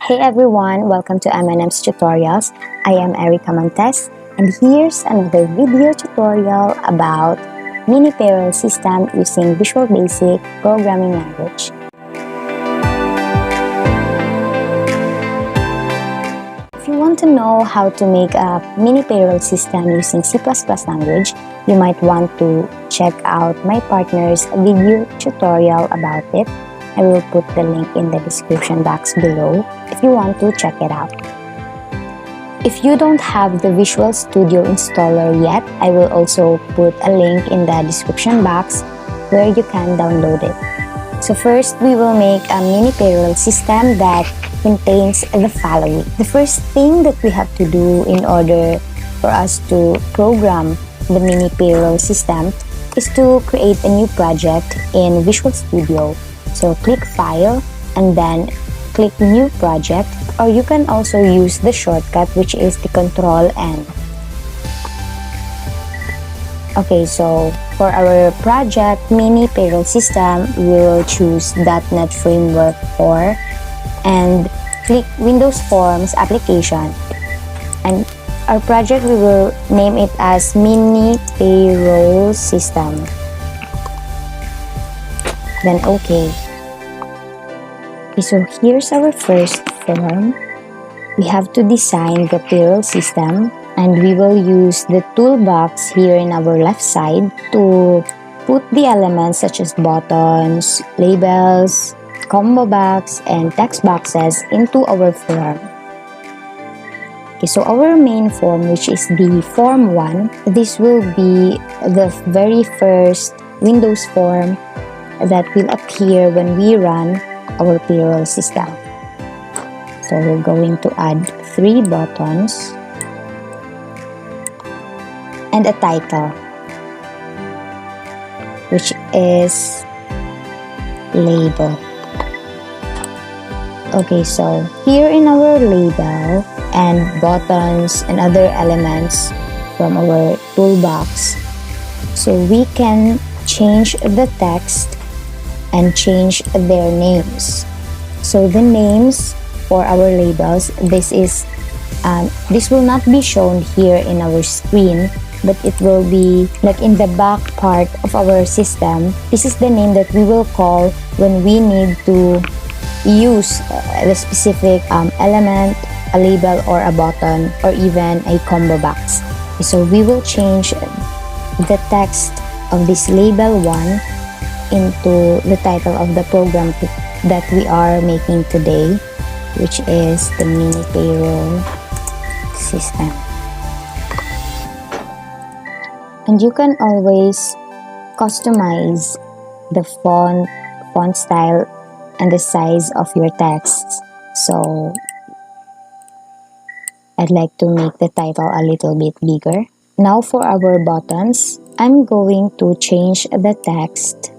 Hey everyone, welcome to M&M's Tutorials. I am Ericca Montes, and here's another video tutorial about mini payroll system using Visual Basic programming language. If you want to know how to make a mini payroll system using C++ language, you might want to check out my partner's video tutorial about it. I will put the link in the description box below if you want to check it out. If you don't have the Visual Studio installer yet, I will also put a link in the description box where you can download it. So first, we will make a mini payroll system that contains the following. The first thing that we have to do in order for us to program the mini payroll system is to create a new project in Visual Studio. So click File and then click New Project, or you can also use the shortcut which is the Control N. Okay, so for our project mini payroll system, we will choose .NET Framework 4 and click Windows Forms Application. And our project, we will name it as Mini Payroll System. Then OK. Okay, so here's our first form. We have to design the payroll system, and we will use the toolbox here in our left side to put the elements such as buttons, labels, combo box, and text boxes into our form. Okay, so our main form, which is the form 1, this will be the very first Windows form that will appear when we run our payroll system. So we're going to add 3 buttons and a title, which is label. Okay, so here in our label and buttons and other elements from our toolbox, so we can change the text and change their names. So the names for our labels, this will not be shown here in our screen, but it will be like in the back part of our system. This is the name that we will call when we need to use the specific element, a label or a button, or even a combo box. So we will change the text of this label 1 into the title of the program that we are making today, which is the mini payroll system. And you can always customize the font style and the size of your texts. So I'd like to make the title a little bit bigger. Now for our buttons, I'm going to change the text,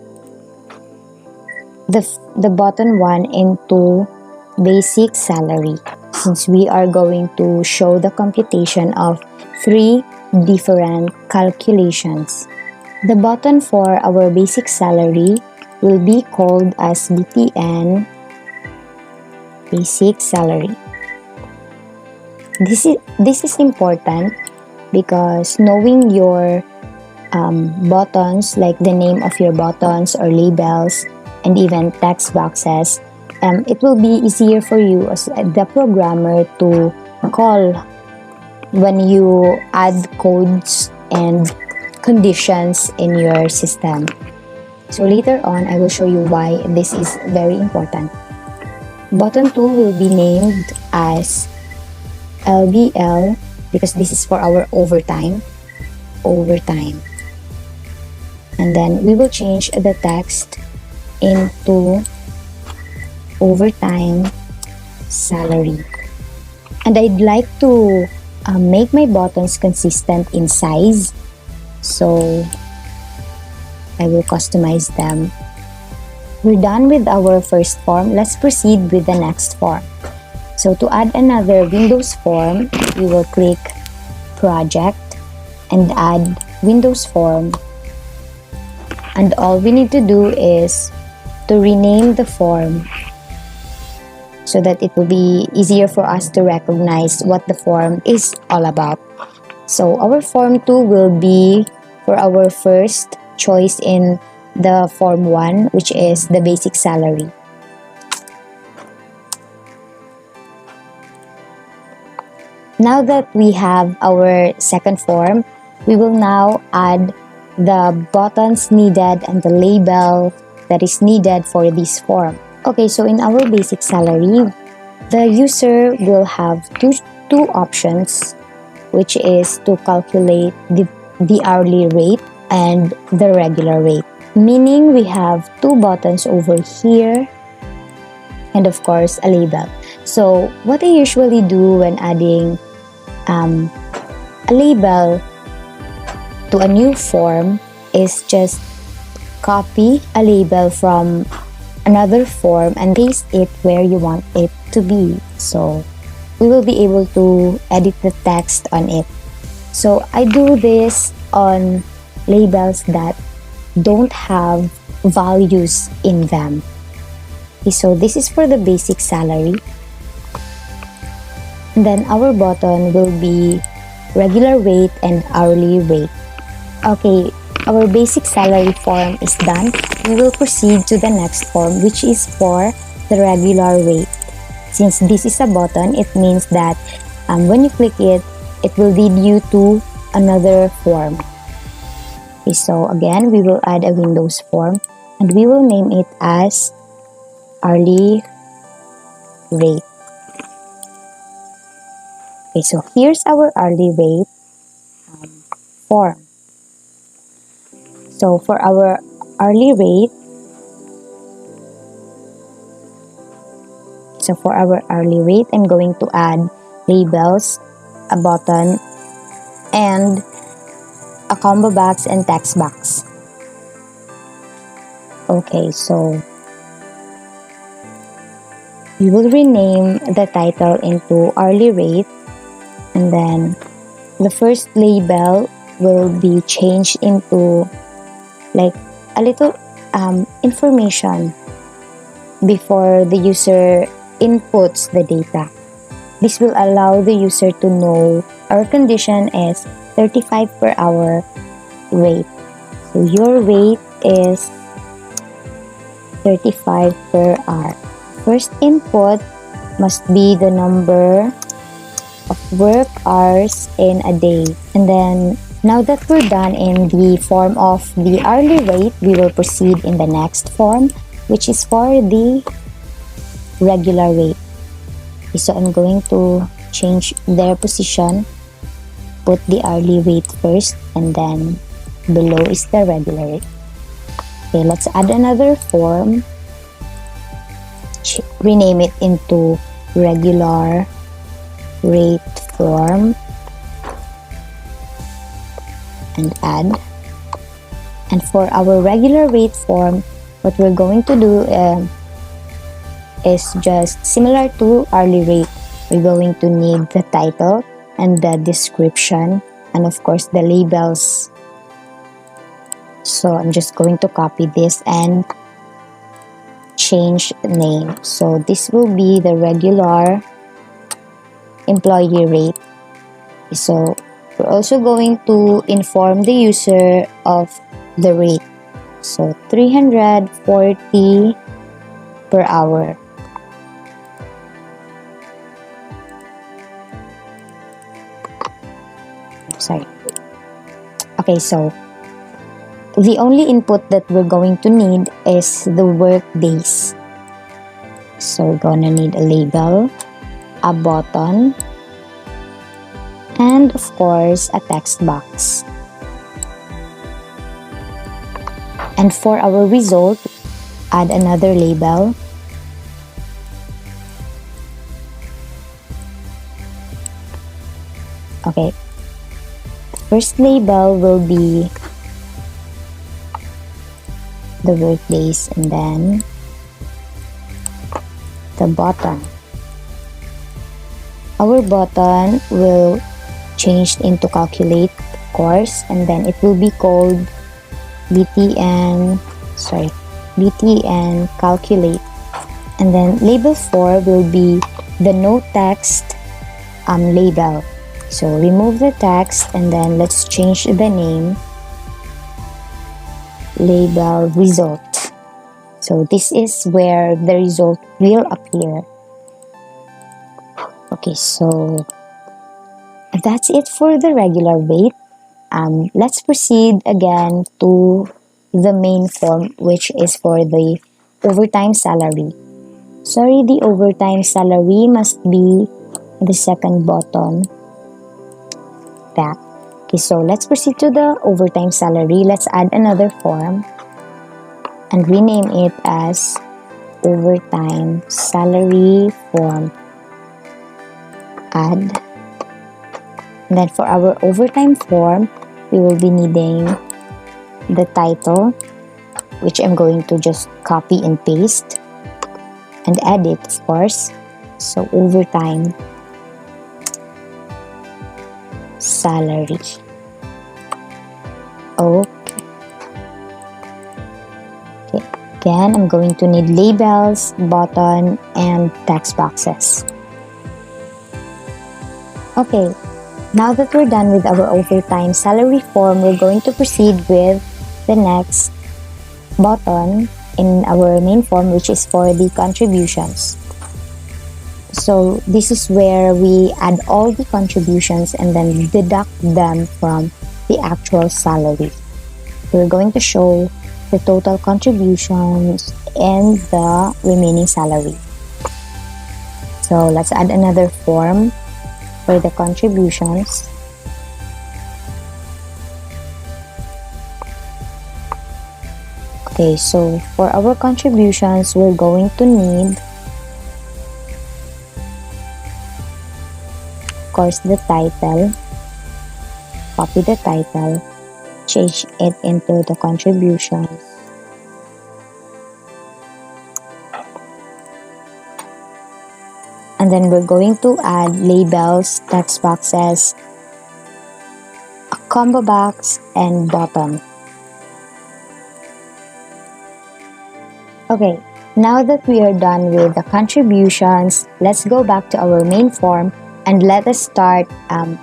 the button 1 into basic salary, since we are going to show the computation of 3 different calculations. The button for our basic salary will be called as BTN basic salary. This is important because knowing your buttons, like the name of your buttons or labels and even text boxes, it will be easier for you as the programmer to call when you add codes and conditions in your system. So later on, I will show you why this is very important. Button 2 will be named as LBL because this is for our overtime. And then we will change the text into overtime salary. And I'd like to make my buttons consistent in size, so I will customize them. We're done with our first form. Let's proceed with the next form. So to add another Windows form, we will click Project and add Windows form. And all we need to do is to rename the form so that it will be easier for us to recognize what the form is all about. So our form 2 will be for our first choice in the form 1, which is the basic salary. Now that we have our second form, we will now add the buttons needed and the label that is needed for this form. Okay, so in our basic salary, the user will have two options, which is to calculate the hourly rate and the regular rate. Meaning we have two buttons over here and of course a label. So what I usually do when adding a label to a new form is just copy a label from another form and paste it where you want it to be. So we will be able to edit the text on it. So I do this on labels that don't have values in them. Okay, so this is for the basic salary. And then our button will be regular rate and hourly rate. Okay, our basic salary form is done. We will proceed to the next form, which is for the regular rate. Since this is a button, it means that when you click it, it will lead you to another form. Okay, so again, we will add a Windows form and we will name it as hourly rate. Okay, so here's our hourly rate form. So for our hourly rate, I'm going to add labels, a button, and a combo box and text box. Okay, so we will rename the title into hourly rate, and then the first label will be changed into like a little information before the user inputs the data. This will allow the user to know our condition is 35 per hour rate. So your rate is 35 per hour. First input must be the number of work hours in a day. And then now that we're done in the form of the hourly rate, we will proceed in the next form, which is for the regular rate. Okay, so I'm going to change their position, put the hourly rate first, and then below is the regular rate. Okay, let's add another form. Rename it into regular rate form and add. And for our regular rate form, what we're going to do is just similar to hourly rate. We're going to need the title and the description and of course the labels. So I'm just going to copy this and change the name. So this will be the regular employee rate. So we're also going to inform the user of the rate. So 340 per hour. Sorry. Okay, so the only input that we're going to need is the work days. So we're gonna need a label, a button, and of course a text box. And for our result, add another label. Okay, the first label will be the work days and then the button. Our button will change into calculate, of course, and then it will be called BTN calculate. And then label 4 will be the no text label. So remove the text and then let's change the name. Label result. So this is where the result will appear. Okay, so that's it for the regular rate. Let's proceed again to the main form, which is for the overtime salary. Sorry, the overtime salary must be the second button. That. Okay, so let's proceed to the overtime salary. Let's add another form and rename it as overtime salary form. Add. And then for our overtime form, we will be needing the title, which I'm going to just copy and paste and edit, of course. So overtime salary. Okay. Again, I'm going to need labels, button, and text boxes. Okay, now that we're done with our overtime salary form, we're going to proceed with the next button in our main form, which is for the contributions. So this is where we add all the contributions and then deduct them from the actual salary. We're going to show the total contributions and the remaining salary. So let's add another form for the contributions. Okay, so for our contributions, we're going to need, of course, the title. Copy the title, change it into the contributions. And then we're going to add labels, text boxes, a combo box, and button. Okay, now that we are done with the contributions, let's go back to our main form and let us start with